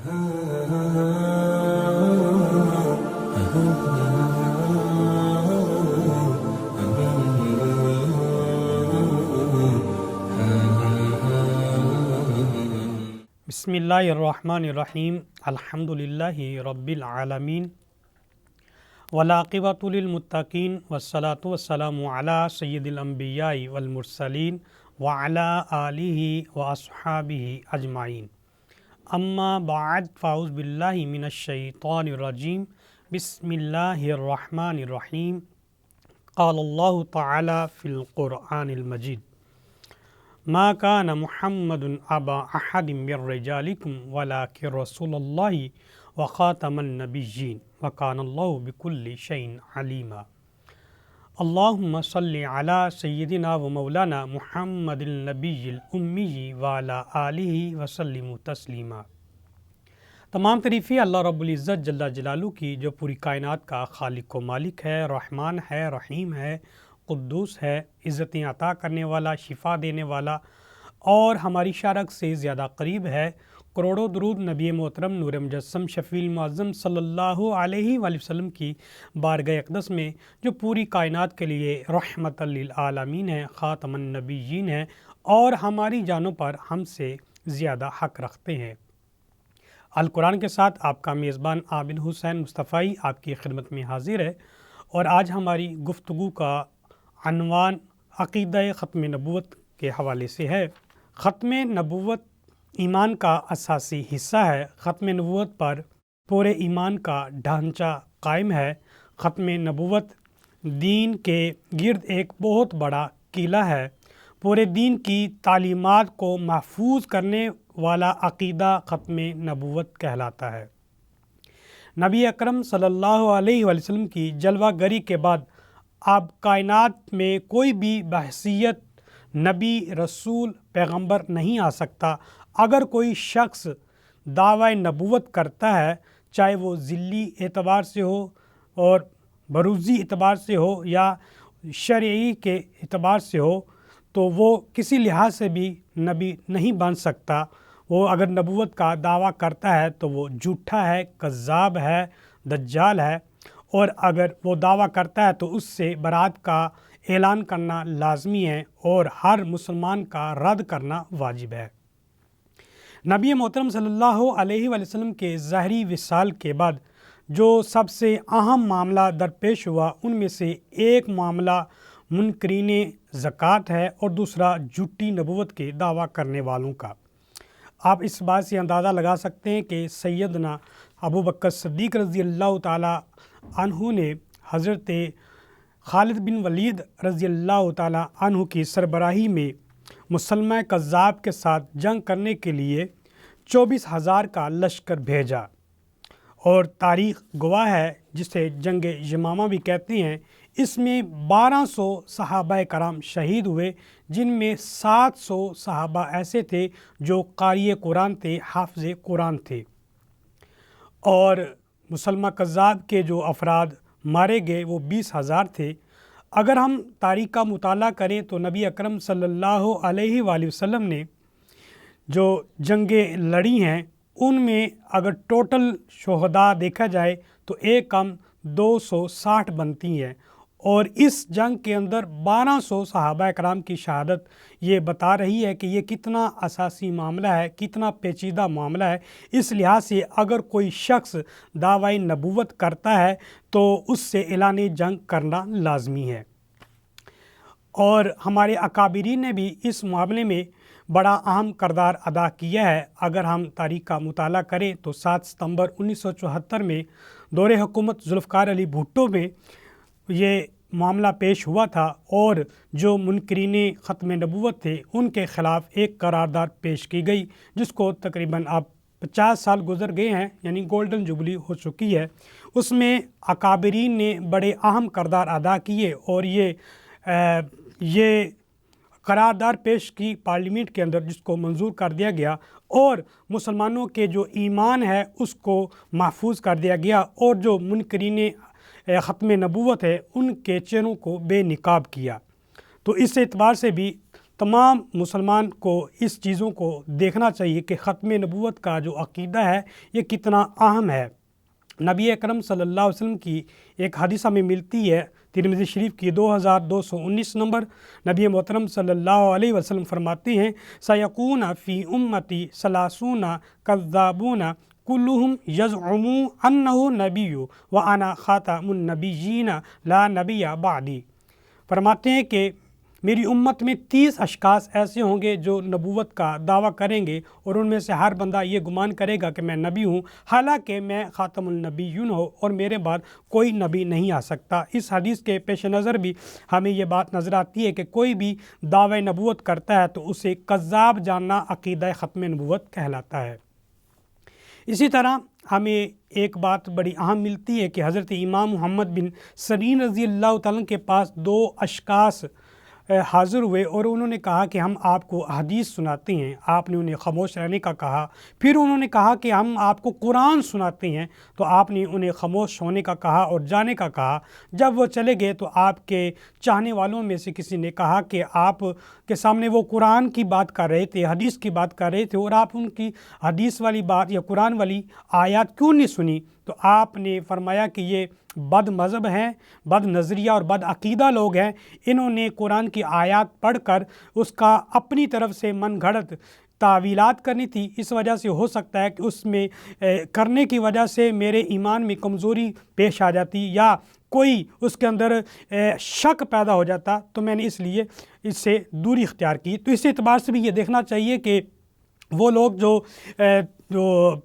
بسم اللہ الرحمن الرحیم الحمدللہ رب العالمین والعاقبۃ للمتقین والصلاۃ والسلام علی سید الانبیاء والمرسلین وعلی آلہ واصحابہ اجمعین، اما بعد فاعوذ باللہ من الشیطان الرجیم، بسم اللہ الرحمن الرحیم۔ قال اللہ تعالی فی القرآن المجید: ما کان محمد ابا احد من رجالکم ولکن رسول اللہ وخاتم النبیین وکان اللہ بکل شیء علیما۔ اللہم صلی علی سیدنا و مولانا محمد النبی الامی وعلی آلہ وسلم تسلیما۔ تمام تعریفیں اللہ رب العزت جل جلالہ کی، جو پوری کائنات کا خالق و مالک ہے، رحمان ہے، رحیم ہے، قدوس ہے، عزتیں عطا کرنے والا، شفا دینے والا اور ہماری شارک سے زیادہ قریب ہے۔ کروڑوں درود نبی محترم نور مجسم شفیع المعظم صلی اللہ علیہ وآلہ وسلم کی بارگاہ اقدس میں، جو پوری کائنات کے لیے رحمت للعالمین ہے، خاتم النبیین ہے اور ہماری جانوں پر ہم سے زیادہ حق رکھتے ہیں۔ القرآن کے ساتھ آپ کا میزبان عابد حسین مصطفی آپ کی خدمت میں حاضر ہے، اور آج ہماری گفتگو کا عنوان عقیدہ ختم نبوت کے حوالے سے ہے۔ ختم نبوت ایمان کا اساسی حصہ ہے۔ ختم نبوت پر پورے ایمان کا ڈھانچہ قائم ہے۔ ختم نبوت دین کے گرد ایک بہت بڑا قلعہ ہے۔ پورے دین کی تعلیمات کو محفوظ کرنے والا عقیدہ ختم نبوت کہلاتا ہے۔ نبی اکرم صلی اللہ علیہ وآلہ وسلم کی جلوہ گری کے بعد اب کائنات میں کوئی بھی بحیثیت نبی، رسول، پیغمبر نہیں آ سکتا۔ اگر کوئی شخص دعوی نبوت کرتا ہے، چاہے وہ ذلی اعتبار سے ہو اور بروزی اعتبار سے ہو یا شرعی کے اعتبار سے ہو، تو وہ کسی لحاظ سے بھی نبی نہیں بن سکتا۔ وہ اگر نبوت کا دعویٰ کرتا ہے تو وہ جھوٹا ہے، کذاب ہے، دجال ہے، اور اگر وہ دعویٰ کرتا ہے تو اس سے برات کا اعلان کرنا لازمی ہے اور ہر مسلمان کا رد کرنا واجب ہے۔ نبی محترم صلی اللہ علیہ وآلہ وسلم کے ظاہری وصال کے بعد جو سب سے اہم معاملہ درپیش ہوا، ان میں سے ایک معاملہ منکرین زکوٰۃ ہے اور دوسرا جھوٹی نبوت کے دعویٰ کرنے والوں کا۔ آپ اس بات سے اندازہ لگا سکتے ہیں کہ سیدنا ابوبکر صدیق رضی اللہ تعالی عنہ نے حضرت خالد بن ولید رضی اللہ تعالی عنہ کی سربراہی میں مسلمہ کذاب کے ساتھ جنگ کرنے کے لیے 24,000 کا لشکر بھیجا، اور تاریخ گواہ ہے، جسے جنگ یمامہ بھی کہتے ہیں۔ اس میں 1200 صحابہ کرام شہید ہوئے، جن میں 700 صحابہ ایسے تھے جو قاری قرآن تھے، حافظ قرآن تھے، اور مسلمہ کذاب کے جو افراد مارے گئے وہ 20,000 تھے۔ اگر ہم تاریخ کا مطالعہ کریں تو نبی اکرم صلی اللہ علیہ وآلہ وسلم نے جو جنگیں لڑی ہیں، ان میں اگر ٹوٹل شہداء دیکھا جائے تو ایک کم 260 بنتی ہیں، اور اس جنگ کے اندر 1200 صحابہ کرام کی شہادت یہ بتا رہی ہے کہ یہ کتنا اساسی معاملہ ہے، کتنا پیچیدہ معاملہ ہے۔ اس لحاظ سے اگر کوئی شخص دعوی نبوت کرتا ہے تو اس سے اعلان جنگ کرنا لازمی ہے، اور ہمارے اکابرین نے بھی اس معاملے میں بڑا اہم کردار ادا کیا ہے۔ اگر ہم تاریخ کا مطالعہ کریں تو 7 ستمبر 1974 میں دور حکومت ذوالفقار علی بھٹو میں یہ معاملہ پیش ہوا تھا، اور جو منکرین ختم نبوت تھے ان کے خلاف ایک قرارداد پیش کی گئی، جس کو تقریباً اب 50 سال گزر گئے ہیں، یعنی گولڈن جوبلی ہو چکی ہے۔ اس میں اکابرین نے بڑے اہم کردار ادا کیے، اور یہ قرارداد پیش کی پارلیمنٹ کے اندر، جس کو منظور کر دیا گیا، اور مسلمانوں کے جو ایمان ہے اس کو محفوظ کر دیا گیا، اور جو منکرین ختم نبوت ہے ان کے چہروں کو بے نقاب کیا۔ تو اس اعتبار سے بھی تمام مسلمان کو اس چیزوں کو دیکھنا چاہیے کہ ختم نبوت کا جو عقیدہ ہے یہ کتنا اہم ہے۔ نبی اکرم صلی اللہ علیہ وسلم کی ایک حدیث ہمیں ملتی ہے ترمذی شریف کی 2219 نمبر، نبی محترم صلی اللہ علیہ وسلم فرماتے ہیں سیکون فی امتی ثلاثون کذابون کلہم یزعم انہ نبی وانا خاتم النبیین لا نبی بعدی۔ فرماتے ہیں کہ میری امت میں 30 اشخاص ایسے ہوں گے جو نبوت کا دعویٰ کریں گے، اور ان میں سے ہر بندہ یہ گمان کرے گا کہ میں نبی ہوں، حالانکہ میں خاتم النبیین ہوں اور میرے بعد کوئی نبی نہیں آ سکتا۔ اس حدیث کے پیش نظر بھی ہمیں یہ بات نظر آتی ہے کہ کوئی بھی دعوی نبوت کرتا ہے تو اسے کذاب جاننا عقیدہ ختم نبوت کہلاتا ہے۔ اسی طرح ہمیں ایک بات بڑی اہم ملتی ہے کہ حضرت امام محمد بن سیرین رضی اللہ تعالیٰ کے پاس 2 اشخاص حاضر ہوئے اور انہوں نے کہا کہ ہم آپ کو حدیث سناتے ہیں۔ آپ نے انہیں خاموش رہنے کا کہا۔ پھر انہوں نے کہا کہ ہم آپ کو قرآن سناتے ہیں، تو آپ نے انہیں خاموش ہونے کا کہا اور جانے کا کہا۔ جب وہ چلے گئے تو آپ کے چاہنے والوں میں سے کسی نے کہا کہ آپ کے سامنے وہ قرآن کی بات کر رہے تھے، حدیث کی بات کر رہے تھے، اور آپ ان کی حدیث والی بات یا قرآن والی آیات کیوں نہیں سنی؟ تو آپ نے فرمایا کہ یہ بد مذہب ہیں، بد نظریہ اور بد عقیدہ لوگ ہیں، انہوں نے قرآن کی آیات پڑھ کر اس کا اپنی طرف سے من گھڑت تعویلات کرنی تھی۔ اس وجہ سے ہو سکتا ہے کہ اس میں کرنے کی وجہ سے میرے ایمان میں کمزوری پیش آ جاتی یا کوئی اس کے اندر شک پیدا ہو جاتا، تو میں نے اس لیے اس سے دوری اختیار کی۔ تو اس اعتبار سے بھی یہ دیکھنا چاہیے کہ وہ لوگ جو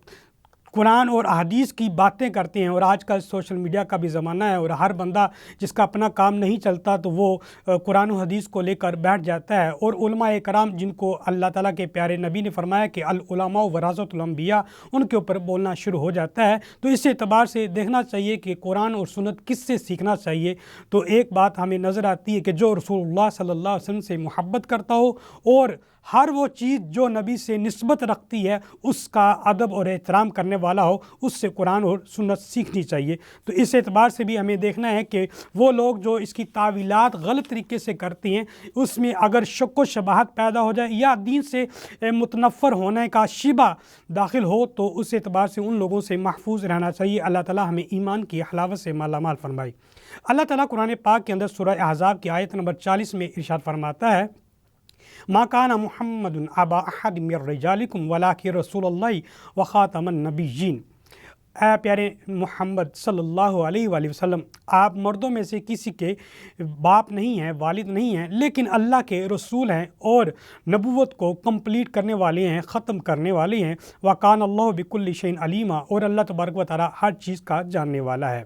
قرآن اور احادیث کی باتیں کرتے ہیں، اور آج کل سوشل میڈیا کا بھی زمانہ ہے اور ہر بندہ جس کا اپنا کام نہیں چلتا تو وہ قرآن و حدیث کو لے کر بیٹھ جاتا ہے، اور علماء کرام جن کو اللہ تعالیٰ کے پیارے نبی نے فرمایا کہ العلماء ورثۃ الانبیاء، ان کے اوپر بولنا شروع ہو جاتا ہے۔ تو اس اعتبار سے دیکھنا چاہیے کہ قرآن اور سنت کس سے سیکھنا چاہیے۔ تو ایک بات ہمیں نظر آتی ہے کہ جو رسول اللہ صلی اللہ علیہ وسلم سے محبت کرتا ہو اور ہر وہ چیز جو نبی سے نسبت رکھتی ہے اس کا ادب اور احترام کرنے والا ہو، اس سے قرآن اور سنت سیکھنی چاہیے۔ تو اس اعتبار سے بھی ہمیں دیکھنا ہے کہ وہ لوگ جو اس کی تعویلات غلط طریقے سے کرتے ہیں، اس میں اگر شک و شبہات پیدا ہو جائے یا دین سے متنفر ہونے کا شبہ داخل ہو، تو اس اعتبار سے ان لوگوں سے محفوظ رہنا چاہیے۔ اللہ تعالیٰ ہمیں ایمان کی حلاوت سے مالا مال فرمائے۔ اللہ تعالیٰ قرآن پاک کے اندر سورہ احزاب کی آیت نمبر 40 میں ارشاد فرماتا ہے ما کان محمد ابا احد من رجالکم ولکن رسول اللہ وخاتم النبیین۔ اے پیارے محمد صلی اللہ علیہ وآلہ وسلم، آپ مردوں میں سے کسی کے باپ نہیں ہیں، والد نہیں ہیں، لیکن اللہ کے رسول ہیں اور نبوت کو کمپلیٹ کرنے والے ہیں، ختم کرنے والے ہیں۔ وکان اللہ بکل شیء علیما، اور اللہ تبارک و تعالیٰ ہر چیز کا جاننے والا ہے۔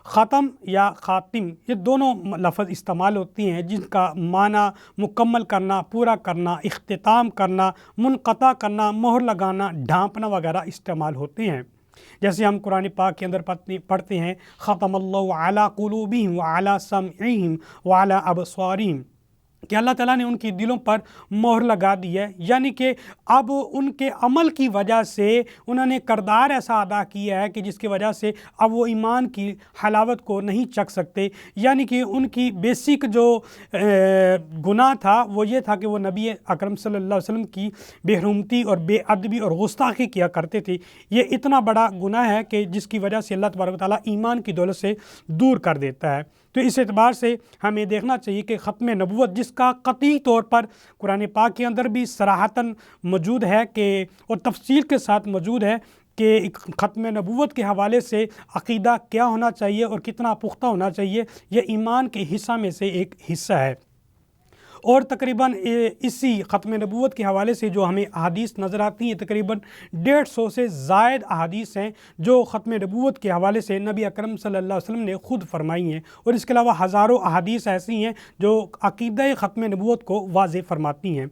ختم یا خاتم یہ دونوں لفظ استعمال ہوتی ہیں جن کا معنی مکمل کرنا، پورا کرنا، اختتام کرنا، منقطع کرنا، مہر لگانا، ڈھانپنا وغیرہ استعمال ہوتے ہیں۔ جیسے ہم قرآن پاک کے اندر پڑھتے ہیں ختم اللہ علی قلوبہم وعلی سمعہم وعلی ابصارہم، کہ اللہ تعالیٰ نے ان کی دلوں پر مہر لگا دی ہے، یعنی کہ اب ان کے عمل کی وجہ سے انہوں نے کردار ایسا ادا کیا ہے کہ جس کی وجہ سے اب وہ ایمان کی حلاوت کو نہیں چکھ سکتے۔ یعنی کہ ان کی بیسک جو گناہ تھا وہ یہ تھا کہ وہ نبی اکرم صلی اللہ علیہ وسلم کی بے حرمتی اور بے ادبی اور گستاخی کیا کرتے تھے۔ یہ اتنا بڑا گناہ ہے کہ جس کی وجہ سے اللہ تبارک و تعالیٰ ایمان کی دولت سے دور کر دیتا ہے۔ تو اس اعتبار سے ہمیں دیکھنا چاہیے کہ ختم نبوت جس کا قطعی طور پر قرآن پاک کے اندر بھی صراحتاً موجود ہے کہ اور تفصیل کے ساتھ موجود ہے کہ ختم نبوت کے حوالے سے عقیدہ کیا ہونا چاہیے اور کتنا پختہ ہونا چاہیے، یہ ایمان کے حصہ میں سے ایک حصہ ہے۔ اور تقریباً اسی ختم نبوت کے حوالے سے جو ہمیں احادیث نظر آتی ہیں، تقریباً 150 سے زائد احادیث ہیں جو ختم نبوت کے حوالے سے نبی اکرم صلی اللہ علیہ وسلم نے خود فرمائی ہیں، اور اس کے علاوہ ہزاروں احادیث ایسی ہیں جو عقیدہ ختم نبوت کو واضح فرماتی ہیں۔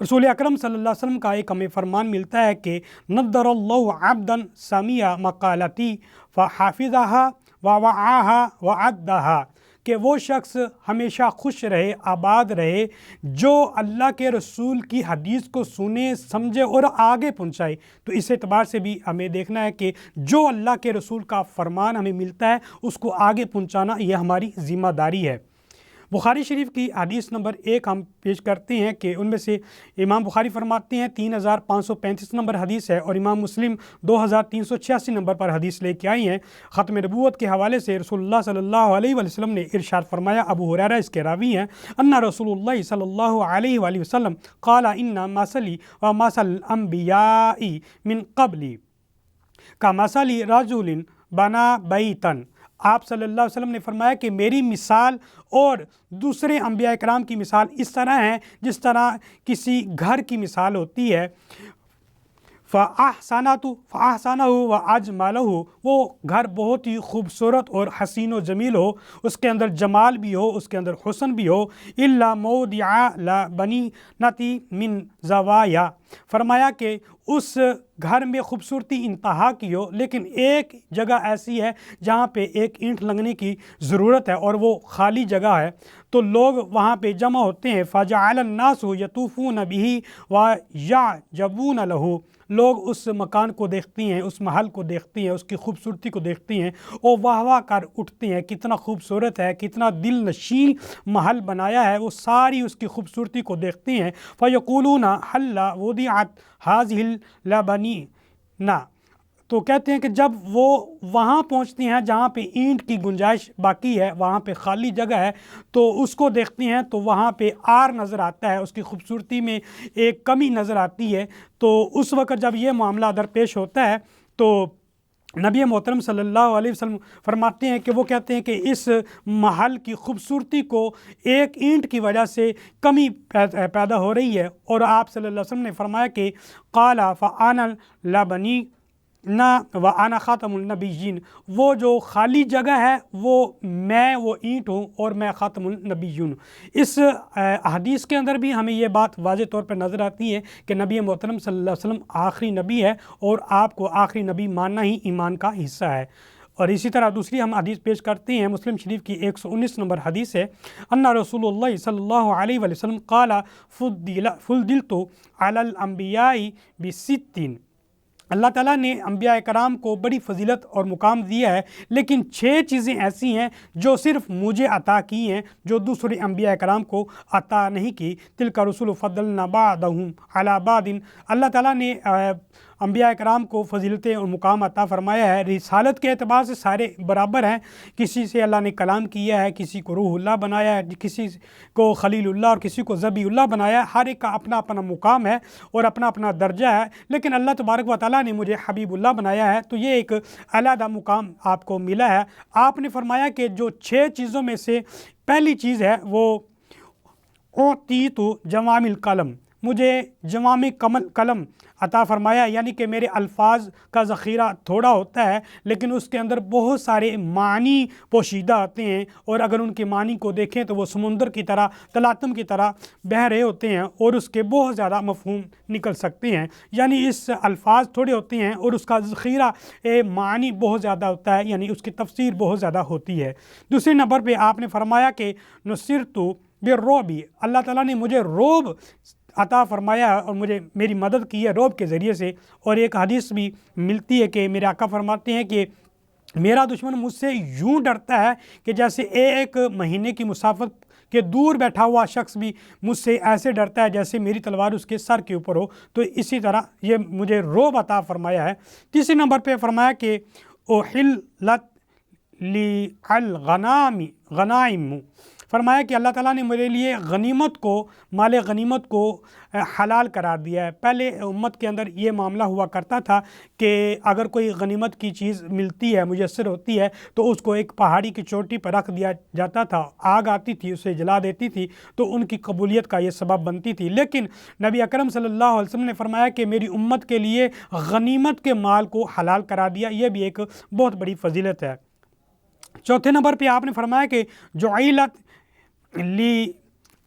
رسول اکرم صلی اللہ علیہ وسلم کا ایک ہمیں فرمان ملتا ہے کہ نضر اللہ عبدا سمع مقالتی فحافظها ووعاها وعدها، کہ وہ شخص ہمیشہ خوش رہے، آباد رہے جو اللہ کے رسول کی حدیث کو سنے، سمجھے اور آگے پہنچائے۔ تو اس اعتبار سے بھی ہمیں دیکھنا ہے کہ جو اللہ کے رسول کا فرمان ہمیں ملتا ہے اس کو آگے پہنچانا یہ ہماری ذمہ داری ہے۔ بخاری شریف کی حدیث نمبر 1 ہم پیش کرتے ہیں کہ ان میں سے امام بخاری فرماتے ہیں 3535 نمبر حدیث ہے، اور امام مسلم 2386 نمبر پر حدیث لے کے آئی ہیں۔ ختم نبوت کے حوالے سے رسول اللہ صلی اللہ علیہ وآلہ وسلم نے ارشاد فرمایا، ابو ہریرہ اس کے راوی ہیں، ان رسول اللہ صلی اللہ علیہ وآلہ وسلم قال ان مثلی و مثل الانبیاء من قبلی کمثل رجل بنا بیتن۔ آپ صلی اللہ علیہ وسلم نے فرمایا کہ میری مثال اور دوسرے انبیاء کرام کی مثال اس طرح ہے جس طرح کسی گھر کی مثال ہوتی ہے، فَأَحْسَنَهُ وَأَجْمَلَهُ، وہ گھر بہت ہی خوبصورت اور حسین و جمیل ہو، اس کے اندر جمال بھی ہو، اس کے اندر حسن بھی ہو، إِلَّا مَوْضِعَ لَبَنِينَةٍ مِّن زَوَايَا، فرمایا کہ اس گھر میں خوبصورتی انتہا کی ہو، لیکن ایک جگہ ایسی ہے جہاں پہ ایک اینٹ لگنے کی ضرورت ہے اور وہ خالی جگہ ہے، تو لوگ وہاں پہ جمع ہوتے ہیں۔ فَجَعَلَ النَّاسُ يَطُوفُونَ بِهِ وَيَعْجَبُونَ لَهُ، لوگ اس مکان کو دیکھتے ہیں، اس محل کو دیکھتے ہیں، اس کی خوبصورتی کو دیکھتے ہیں اور واہ واہ کر اٹھتے ہیں، کتنا خوبصورت ہے، کتنا دل نشین محل بنایا ہے، وہ ساری اس کی خوبصورتی کو دیکھتے ہیں۔ فَيَقُولُونَ هَلَّ وُضِعَتْ هَذِهِ الْلَبَنِينَ، تو کہتے ہیں کہ جب وہ وہاں پہنچتے ہیں جہاں پہ اینٹ کی گنجائش باقی ہے، وہاں پہ خالی جگہ ہے، تو اس کو دیکھتے ہیں تو وہاں پہ آر نظر آتا ہے، اس کی خوبصورتی میں ایک کمی نظر آتی ہے۔ تو اس وقت جب یہ معاملہ درپیش ہوتا ہے تو نبی محترم صلی اللہ علیہ وسلم فرماتے ہیں کہ وہ کہتے ہیں کہ اس محل کی خوبصورتی کو ایک اینٹ کی وجہ سے کمی پیدا ہو رہی ہے، اور آپ صلی اللہ علیہ وسلم نے فرمایا کہ قال فَأَنَا الْلَبَنِيُّ وَأَنَا خَاتَمُ النَّبِيِّينَ، وہ جو خالی جگہ ہے وہ اینٹ ہوں اور میں خاتم النبیون۔ اس حدیث کے اندر بھی ہمیں یہ بات واضح طور پر نظر آتی ہے کہ نبی محترم صلی اللہ علیہ وسلم آخری نبی ہے اور آپ کو آخری نبی ماننا ہی ایمان کا حصہ ہے۔ اور اسی طرح دوسری ہم حدیث پیش کرتے ہیں، مسلم شریف کی 119 نمبر حدیث ہے، ان رسول اللہ صلی اللہ علیہ وآلہ وسلم قال فُضِّلْتُ عَلَى الْأَنْبِيَاءِ بِسِتٍّ، اللہ تعالیٰ نے انبیاء کرام کو بڑی فضیلت اور مقام دیا ہے، لیکن 6 چیزیں ایسی ہیں جو صرف مجھے عطا کی ہیں، جو دوسرے انبیاء کرام کو عطا نہیں کی۔ تِلْكَ رُسُلُ فَضَّلْنَا بَعْضَهُمْ عَلَى بَعْضٍ، اللہ تعالیٰ نے انبیاء کرام کو فضیلتیں اور مقام عطا فرمایا ہے۔ رسالت کے اعتبار سے سارے برابر ہیں، کسی سے اللہ نے کلام کیا ہے، کسی کو روح اللہ بنایا ہے، کسی کو خلیل اللہ اور کسی کو ذبی اللہ بنایا ہے، ہر ایک کا اپنا اپنا مقام ہے اور اپنا اپنا درجہ ہے، لیکن اللہ تبارک و تعالیٰ نے مجھے حبیب اللہ بنایا ہے، تو یہ ایک علیحدہ مقام آپ کو ملا ہے۔ آپ نے فرمایا کہ جو 6 چیزوں میں سے پہلی چیز ہے وہ اعطیت جوامع الکلم، مجھے جوامع کلم عطا فرمایا، یعنی کہ میرے الفاظ کا ذخیرہ تھوڑا ہوتا ہے لیکن اس کے اندر بہت سارے معنی پوشیدہ آتے ہیں، اور اگر ان کے معنی کو دیکھیں تو وہ سمندر کی طرح، تلاطم کی طرح بہہ رہے ہوتے ہیں اور اس کے بہت زیادہ مفہوم نکل سکتے ہیں، یعنی اس الفاظ تھوڑے ہوتے ہیں اور اس کا ذخیرہ معنی بہت زیادہ ہوتا ہے، یعنی اس کی تفسیر بہت زیادہ ہوتی ہے۔ دوسرے نمبر پہ آپ نے فرمایا کہ نصرت بالرعب، اللہ تعالیٰ نے مجھے رعب عطا فرمایا اور میری مدد کی ہے رعب کے ذریعے سے۔ اور ایک حدیث بھی ملتی ہے کہ میرے آقا فرماتے ہیں کہ میرا دشمن مجھ سے یوں ڈرتا ہے کہ جیسے 1 مہینے کی مسافت کہ دور بیٹھا ہوا شخص بھی مجھ سے ایسے ڈرتا ہے جیسے میری تلوار اس کے سر کے اوپر ہو، تو اسی طرح یہ مجھے رعب عطا فرمایا ہے۔ تیسرے نمبر پہ فرمایا کہ احلت لی الغنائم، فرمایا کہ اللہ تعالیٰ نے میرے لیے غنیمت کو، مال غنیمت کو حلال قرار دیا ہے۔ پہلے امت کے اندر یہ معاملہ ہوا کرتا تھا کہ اگر کوئی غنیمت کی چیز ملتی ہے، میسر ہوتی ہے، تو اس کو ایک پہاڑی کی چوٹی پر رکھ دیا جاتا تھا، آگ آتی تھی اسے جلا دیتی تھی تو ان کی قبولیت کا یہ سبب بنتی تھی، لیکن نبی اکرم صلی اللہ علیہ وسلم نے فرمایا کہ میری امت کے لیے غنیمت کے مال کو حلال قرار دیا، یہ بھی ایک بہت بڑی فضیلت ہے۔ چوتھے نمبر پہ آپ نے فرمایا کہ جعلت لی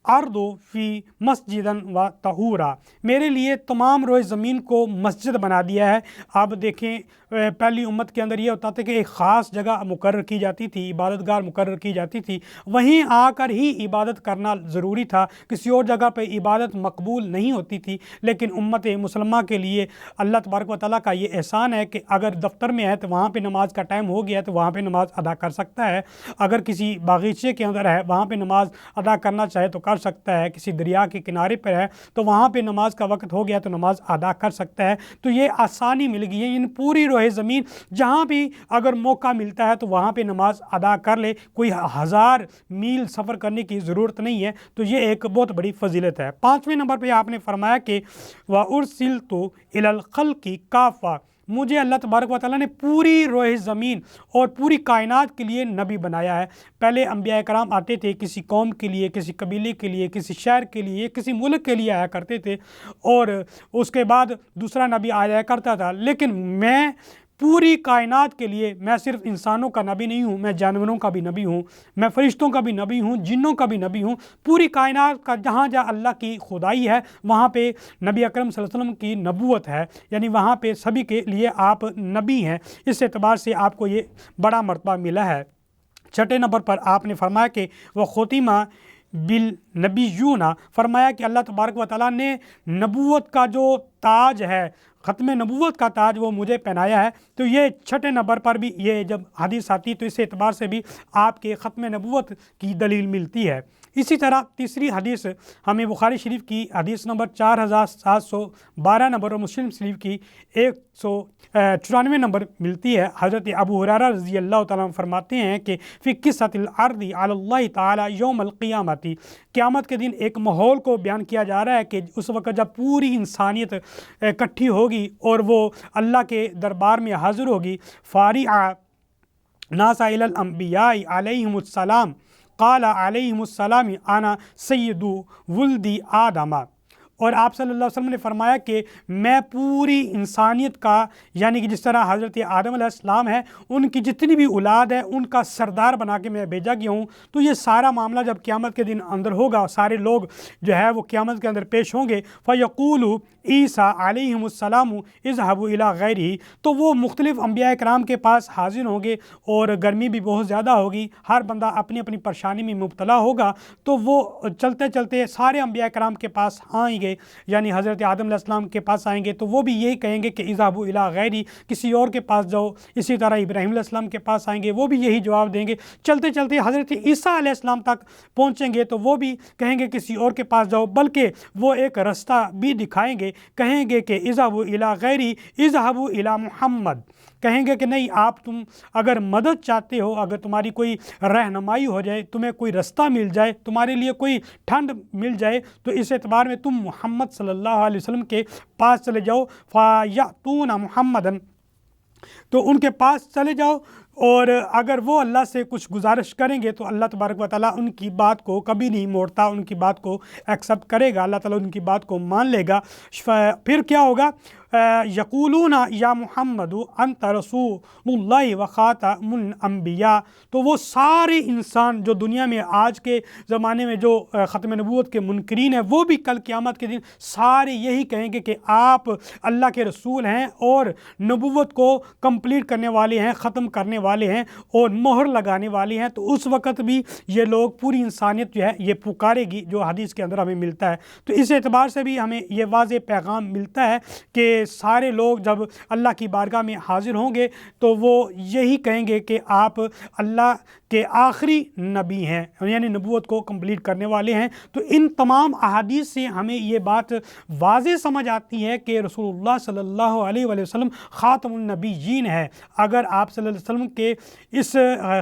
ارض فی مسجدن و طہورا، میرے لیے تمام روئے زمین کو مسجد بنا دیا ہے۔ اب دیکھیں پہلی امت کے اندر یہ ہوتا تھا کہ ایک خاص جگہ مقرر کی جاتی تھی، عبادت گاہ مقرر کی جاتی تھی، وہیں آ کر ہی عبادت کرنا ضروری تھا، کسی اور جگہ پہ عبادت مقبول نہیں ہوتی تھی۔ لیکن امت مسلمہ کے لیے اللہ تبارک و تعالیٰ کا یہ احسان ہے کہ اگر دفتر میں ہے تو وہاں پہ نماز کا ٹائم ہو گیا تو وہاں پہ نماز ادا کر سکتا ہے، اگر کسی باغیچے کے اندر ہے وہاں پہ نماز ادا کرنا چاہے تو کر سکتا ہے، کسی دریا کے کنارے پر ہے تو وہاں پہ نماز کا وقت ہو گیا تو نماز ادا کر سکتا ہے۔ تو یہ آسانی مل گئی ہے، ان پوری روئے زمین جہاں بھی اگر موقع ملتا ہے تو وہاں پہ نماز ادا کر لے، کوئی 1000 میل سفر کرنے کی ضرورت نہیں ہے۔ تو یہ ایک بہت بڑی فضیلت ہے۔ 5ویں نمبر پہ آپ نے فرمایا کہ وَأُرْسِلْتُ إِلَى الْخَلْقِ كَافَّةً، مجھے اللہ تبارک و تعالیٰ نے پوری روئے زمین اور پوری کائنات کے لیے نبی بنایا ہے۔ پہلے انبیاء کرام آتے تھے کسی قوم کے لیے، کسی قبیلے کے لیے، کسی شہر کے لیے، کسی ملک کے لیے آیا کرتے تھے، اور اس کے بعد دوسرا نبی آیا کرتا تھا۔ لیکن میں پوری کائنات کے لیے، میں صرف انسانوں کا نبی نہیں ہوں، میں جانوروں کا بھی نبی ہوں، میں فرشتوں کا بھی نبی ہوں، جنوں کا بھی نبی ہوں، پوری کائنات کا جہاں جہاں اللہ کی خدائی ہے وہاں پہ نبی اکرم صلی اللہ علیہ وسلم کی نبوت ہے، یعنی وہاں پہ سبھی کے لیے آپ نبی ہیں۔ اس اعتبار سے آپ کو یہ بڑا مرتبہ ملا ہے۔ 6 نمبر پر آپ نے فرمایا کہ وہ ختمہ بالنبیون، فرمایا کہ اللہ تبارک و تعالیٰ نے نبوت کا جو تاج ہے، ختم نبوت کا تاج، وہ مجھے پہنایا ہے۔ تو یہ 6 نمبر پر بھی یہ جب حدیث آتی تو اس اعتبار سے بھی آپ کے ختم نبوت کی دلیل ملتی ہے۔ اسی طرح تیسری حدیث ہمیں بخاری شریف کی حدیث نمبر 4712 نمبر اور مسلم شریف کی 194 نمبر ملتی ہے۔ حضرت ابو ہریرہ رضی اللہ تعالیٰ عنہ فرماتے ہیں کہ فی قصۃ الارض علی اللہ تعالی یوم القیامت، قیامت کے دن ایک ماحول کو بیان کیا جا رہا ہے کہ اس وقت جب پوری انسانیت اکٹھی ہوگی اور وہ اللہ کے دربار میں حاضر ہوگی، فارع ناس الی الانبیاء علیہم السلام قال علیہم السلام انا سید ولد آدم، اور آپ صلی اللہ علیہ وسلم نے فرمایا کہ میں پوری انسانیت کا، یعنی کہ جس طرح حضرت آدم علیہ السلام ہے ان کی جتنی بھی اولاد ہے ان کا سردار بنا کے میں بھیجا گیا ہوں۔ تو یہ سارا معاملہ جب قیامت کے دن اندر ہوگا، سارے لوگ جو ہے وہ قیامت کے اندر پیش ہوں گے، فیقول عیسیٰ علیہم السلام اذهبوا الی غیرہ، تو وہ مختلف انبیاء کرام کے پاس حاضر ہوں گے، اور گرمی بھی بہت زیادہ ہوگی، ہر بندہ اپنی اپنی پریشانی میں مبتلا ہوگا، تو وہ چلتے چلتے سارے انبیاء کرام کے پاس آئیں گے، یعنی حضرت آدم علیہ السلام کے پاس آئیں گے، تو وہ بھی یہی کہیں گے کہ اذهبوا الی غیری، کسی اور کے پاس جاؤ۔ اسی طرح ابراہیم علیہ السلام کے پاس آئیں گے، وہ بھی یہی جواب دیں گے۔ چلتے چلتے حضرت عیسیٰ علیہ السلام تک پہنچیں گے تو وہ بھی کہیں گے کسی اور کے پاس جاؤ، بلکہ وہ ایک رستہ بھی دکھائیں گے، کہیں گے کہ اذهبوا الی غیری اذهبوا الی محمد، کہیں گے کہ نہیں، آپ تم اگر مدد چاہتے ہو، اگر تمہاری کوئی رہنمائی ہو جائے، تمہیں کوئی رستہ مل جائے، تمہارے لیے کوئی ٹھنڈ مل جائے، تو اس اعتبار میں تم محمد صلی اللہ علیہ وسلم کے پاس چلے جاؤ، فَيَأْتُونَ مُحَمَّدًا، تو ان کے پاس چلے جاؤ، اور اگر وہ اللہ سے کچھ گزارش کریں گے تو اللہ تبارک و تعالیٰ ان کی بات کو کبھی نہیں موڑتا، ان کی بات کو ایکسیپٹ کرے گا، اللہ تعالیٰ ان کی بات کو مان لے گا۔ پھر کیا ہوگا؟ یقولون یا محمد انت رسول اللہ و خاتم الانبیاء، تو وہ سارے انسان جو دنیا میں آج کے زمانے میں جو ختم نبوت کے منکرین ہیں، وہ بھی کل قیامت کے دن سارے یہی کہیں گے کہ آپ اللہ کے رسول ہیں اور نبوت کو کمپلیٹ کرنے والے ہیں، ختم کرنے والے ہیں اور مہر لگانے والے ہیں۔ تو اس وقت بھی یہ لوگ، پوری انسانیت جو ہے یہ پکارے گی، جو حدیث کے اندر ہمیں ملتا ہے۔ تو اس اعتبار سے بھی ہمیں یہ واضح پیغام ملتا ہے کہ سارے لوگ جب اللہ کی بارگاہ میں حاضر ہوں گے تو وہ یہی کہیں گے کہ آپ اللہ کے آخری نبی ہیں، یعنی نبوت کو کمپلیٹ کرنے والے ہیں۔ تو ان تمام احادیث سے ہمیں یہ بات واضح سمجھ آتی ہے کہ رسول اللہ صلی اللہ علیہ وآلہ وسلم خاتم النبیین ہے۔ اگر آپ صلی اللہ علیہ وسلم کے اس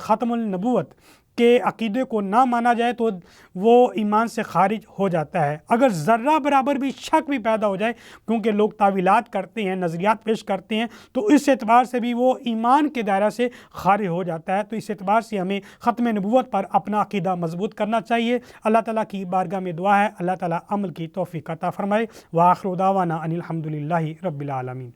ختم النبوت کے عقیدے کو نہ مانا جائے تو وہ ایمان سے خارج ہو جاتا ہے۔ اگر ذرہ برابر بھی شک بھی پیدا ہو جائے، کیونکہ لوگ تعویلات کرتے ہیں، نظریات پیش کرتے ہیں، تو اس اعتبار سے بھی وہ ایمان کے دائرہ سے خارج ہو جاتا ہے۔ تو اس اعتبار سے ہمیں ختم نبوت پر اپنا عقیدہ مضبوط کرنا چاہیے۔ اللہ تعالیٰ کی بارگاہ میں دعا ہے اللہ تعالیٰ عمل کی توفیق عطا فرمائے۔ وآخر دعوانا ان الحمد للہ رب العالمین۔